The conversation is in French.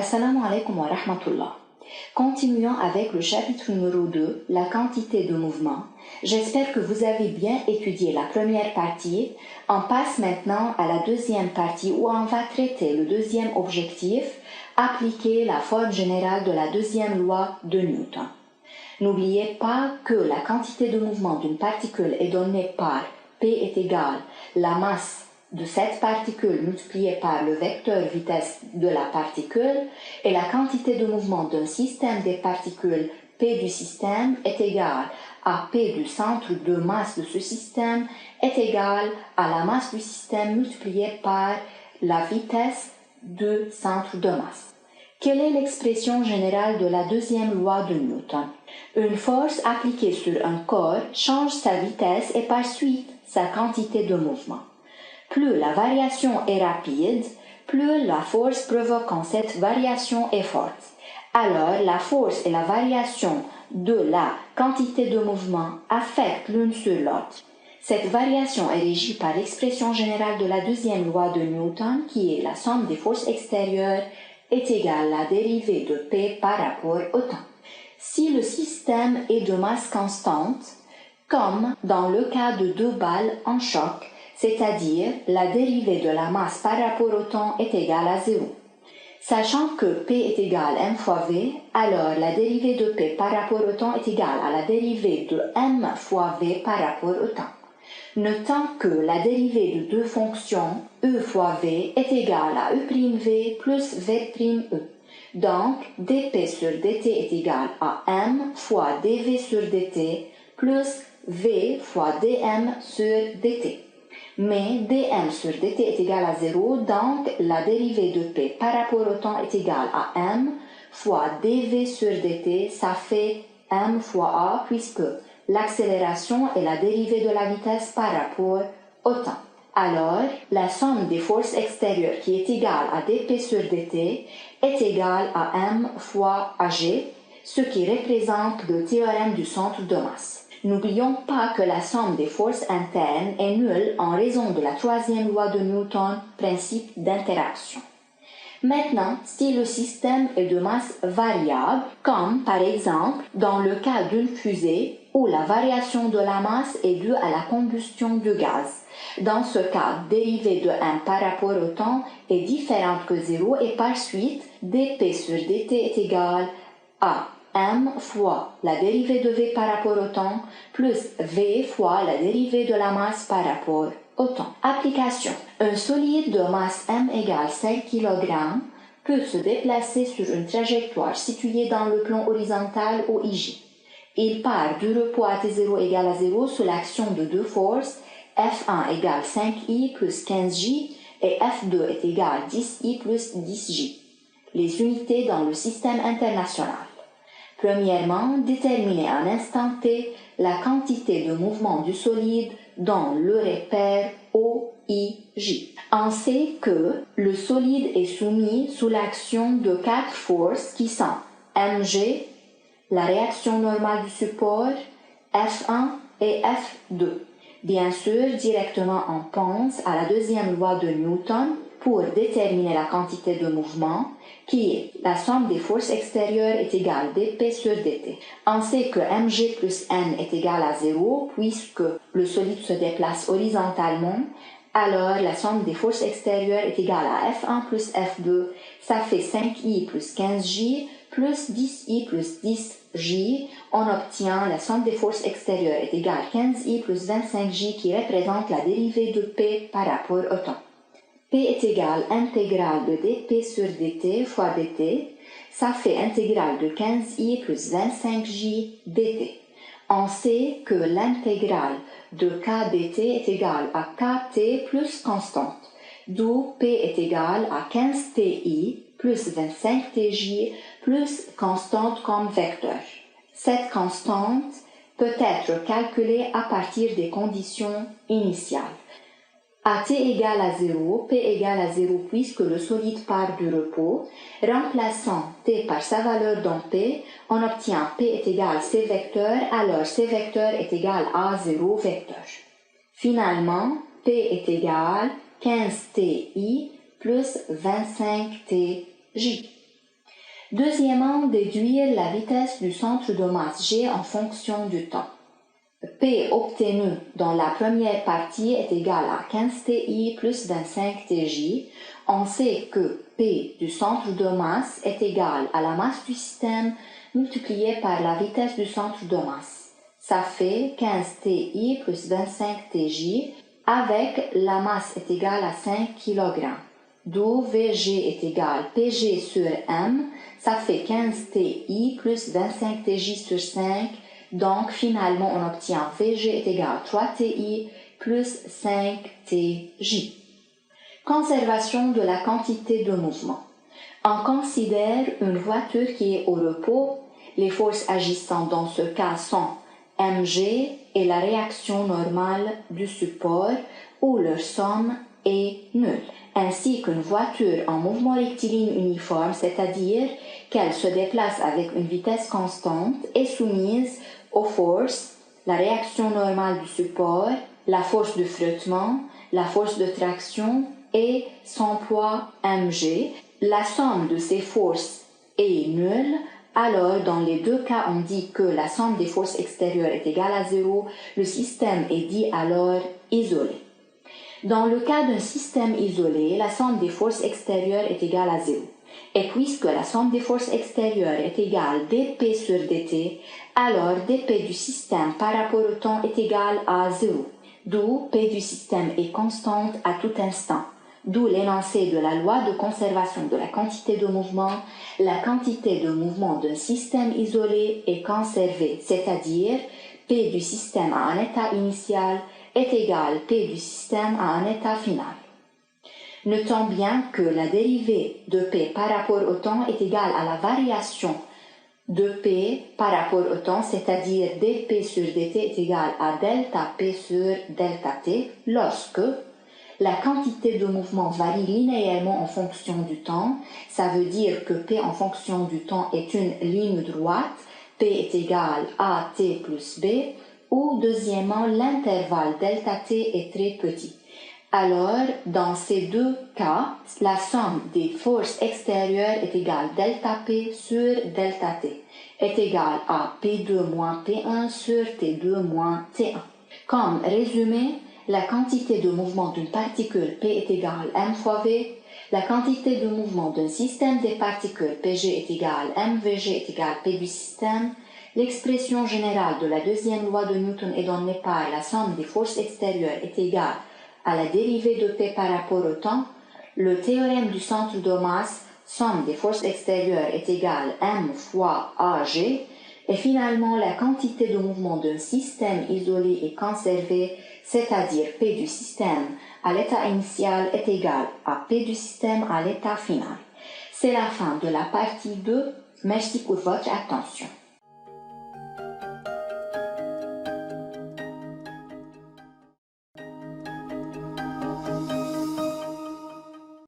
Assalamu alaikum wa rahmatullah. Continuons avec le chapitre numéro 2, la quantité de mouvement. J'espère que vous avez bien étudié la première partie. On passe maintenant à la deuxième partie où on va traiter le deuxième objectif, appliquer la forme générale de la deuxième loi de Newton. N'oubliez pas que la quantité de mouvement d'une particule est donnée par P est égal la masse de cette particule multipliée par le vecteur vitesse de la particule et la quantité de mouvement d'un système des particules P du système est égale à P du centre de masse de ce système est égale à la masse du système multipliée par la vitesse du centre de masse. Quelle est l'expression générale de la deuxième loi de Newton? Une force appliquée sur un corps change sa vitesse et par suite sa quantité de mouvement. Plus la variation est rapide, plus la force provoquant cette variation est forte. Alors, la force et la variation de la quantité de mouvement affectent l'une sur l'autre. Cette variation est régie par l'expression générale de la deuxième loi de Newton, qui est la somme des forces extérieures est égale à la dérivée de P par rapport au temps. Si le système est de masse constante, comme dans le cas de deux balles en choc, c'est-à-dire la dérivée de la masse par rapport au temps est égale à 0. Sachant que P est égal à m fois V, alors la dérivée de P par rapport au temps est égale à la dérivée de m fois V par rapport au temps. Notant que la dérivée de deux fonctions E fois V est égale à E'V plus V'E. Donc, dP sur dt est égal à m fois dV sur dt plus V fois dm sur dt. Mais dm sur dt est égal à 0, donc la dérivée de P par rapport au temps est égale à m fois dv sur dt, ça fait m fois a puisque l'accélération est la dérivée de la vitesse par rapport au temps. Alors, la somme des forces extérieures qui est égale à dp sur dt est égale à m fois ag, ce qui représente le théorème du centre de masse. N'oublions pas que la somme des forces internes est nulle en raison de la troisième loi de Newton, principe d'interaction. Maintenant, si le système est de masse variable, comme par exemple dans le cas d'une fusée où la variation de la masse est due à la combustion du gaz, dans ce cas, dérivée de m par rapport au temps est différente que 0 et par suite, dp sur dt est égal à m fois la dérivée de v par rapport au temps plus v fois la dérivée de la masse par rapport au temps. Application. Un solide de masse m égale 5 kg peut se déplacer sur une trajectoire située dans le plan horizontal au ij. Il part du repos à t0 égale à 0 sous l'action de deux forces, F1 égale 5i plus 15j et F2 est égal 10i plus 10j. Les unités dans le système international. Premièrement, déterminer à un instant t la quantité de mouvement du solide dans le repère OIJ. On sait que le solide est soumis sous l'action de quatre forces qui sont mg, la réaction normale du support, F1 et F2. Bien sûr, directement on pense à la deuxième loi de Newton pour déterminer la quantité de mouvement, qui est la somme des forces extérieures est égale dp sur dt. On sait que mg plus n est égal à 0, puisque le solide se déplace horizontalement, alors la somme des forces extérieures est égale à F1 plus F2, ça fait 5i plus 15j, plus 10i plus 10j, on obtient la somme des forces extérieures est égale à 15i plus 25j qui représente la dérivée de P par rapport au temps. P est égal à intégrale de dp sur dt fois dt, ça fait intégrale de 15i plus 25j dt. On sait que l'intégrale de k dt est égale à kt plus constante, d'où P est égal à 15ti plus 25tj plus constante comme vecteur. Cette constante peut être calculée à partir des conditions initiales. À t égale à 0, P égale à 0 puisque le solide part du repos. Remplaçant t par sa valeur dans P, on obtient P est égal à C vecteur, alors C vecteur est égal à 0 vecteur. Finalement, P est égal à 15ti plus 25tj. Deuxièmement, déduire la vitesse du centre de masse G en fonction du temps. P obtenu dans la première partie est égal à 15 TI plus 25 TJ. On sait que P du centre de masse est égal à la masse du système multiplié par la vitesse du centre de masse. Ça fait 15 TI plus 25 TJ avec la masse est égale à 5 kg. D'où VG est égal PG sur M, ça fait 15 TI plus 25 TJ sur 5. Donc, finalement, on obtient VG est égal à 3 TI plus 5 TJ. Conservation de la quantité de mouvement. On considère une voiture qui est au repos. Les forces agissantes dans ce cas sont mg et la réaction normale du support où leur somme est nulle, ainsi qu'une voiture en mouvement rectiligne uniforme, c'est-à-dire qu'elle se déplace avec une vitesse constante, est soumise aux forces, la réaction normale du support, la force de frottement, la force de traction et son poids mg. La somme de ces forces est nulle, alors dans les deux cas on dit que la somme des forces extérieures est égale à 0, le système est dit alors isolé. Dans le cas d'un système isolé, la somme des forces extérieures est égale à 0. Et puisque la somme des forces extérieures est égale dp sur dt, alors dp du système par rapport au temps est égal à 0, d'où p du système est constante à tout instant. D'où l'énoncé de la loi de conservation de la quantité de mouvement. La quantité de mouvement d'un système isolé est conservée, c'est-à-dire P du système à un état initial est égal P du système à un état final. Notons bien que la dérivée de P par rapport au temps est égale à la variation de P par rapport au temps, c'est-à-dire dP sur dt est égal à delta P sur delta t lorsque la quantité de mouvement varie linéairement en fonction du temps. Ça veut dire que P en fonction du temps est une ligne droite, P est égal à T plus B, ou deuxièmement, l'intervalle delta T est très petit. Alors, dans ces deux cas, la somme des forces extérieures est égale delta P sur delta T, est égale à P2 moins P1 sur T2 moins T1. Comme résumé, la quantité de mouvement d'une particule P est égale m fois V. La quantité de mouvement d'un système des particules Pg est égale mVg est égal P du système. L'expression générale de la deuxième loi de Newton est donnée par la somme des forces extérieures est égale à la dérivée de P par rapport au temps. Le théorème du centre de masse, somme des forces extérieures est égale m fois Ag. Et finalement, la quantité de mouvement d'un système isolé est conservée, c'est-à-dire P du système à l'état initial est égal à P du système à l'état final. C'est la fin de la partie 2. Merci pour votre attention.